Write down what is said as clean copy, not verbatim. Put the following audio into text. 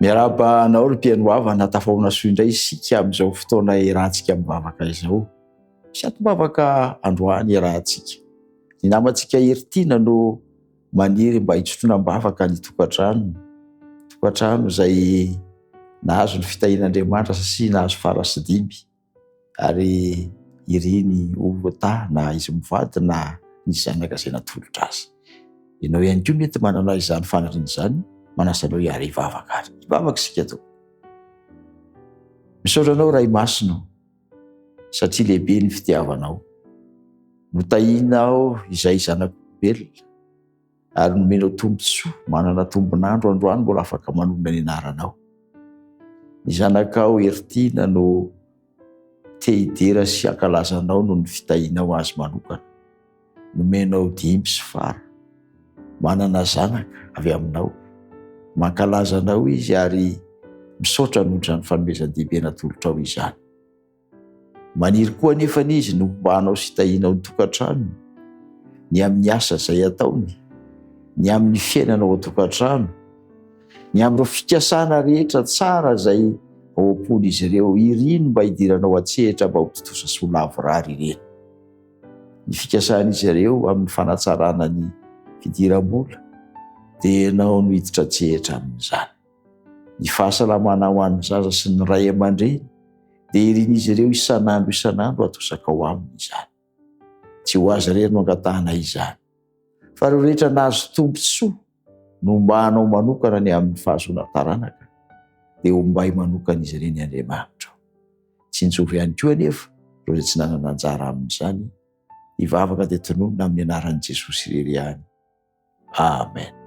Miaraba anao ry mpianoava, natafahoana soa indray isika amin'izao fotoana iarahantsika mivavaka izao. Sady mivavaka androany iarahantsika. Ny namantsika Eritiana no maniry mba hitsotrona mivavaka ny tokantrano. Tokantrano izay nahazo ny fitahian'Andriamanitra satria nahazo farasidimy. Ary iriny ovota na izy mivady na ny zanaka izay natolotra azy. Ianao ihany koa mety manana izany fanatriny izany, manasa anao hiara hivavaka ary. Hivavaka isika to. Misaotra anao Ray Masina satria lehibe ny fitiavanao. Notahinao izay zanak'olombelona ary nomenao tombontsoa, manana tombonandro androany mbola afaka manomana ny anaranao. Ny zanakao Eritiana no te hidera sy hankalazanao noho ny fitahinao azy manokana. Nomenao 5 sy fara. Manana zanaka avy aminao. Mankalaza anao izy ary misaotra nohon'izany fanomezan-dehibe natolotrao izany. Maniry koa anefa izy no mbanao sy hitahinao ny tokantrano, ny amin'ny asa izay ataony, ny amin'ny fiainanao an-tokantrano, ny amin'ireo fikasana rehetra tsara izay ao am-pon'izy ireo, iriny mba hidiranao an-tsehatra mba ho totosa sy ho lavo rary ireny. Ny fikasan'izy ireo amin'ny fanatsarana ny fidiram-bola dia ianao no hiditra an-tsehatra amin'izany. Ny fahasalamana ho an'ny zaza sy ny ray aman-dreny dia irin'izy ireo isan'andro atosaka ao aminy izany. Tsy ho azy irery no angatahana izany. Fa ireo rehetra nahazo tombontsoa no mbanao manokana ny amin'ny fahazoana taranaka dia hombay manokana izy ireny Andriamanitra. Tsy nitsovy ihany koa anefa ireo izay tsy nanana anjara amin'izany. Hivavaka dia tononona amin'ny anaran'i Jesosy irery ihany. Amen.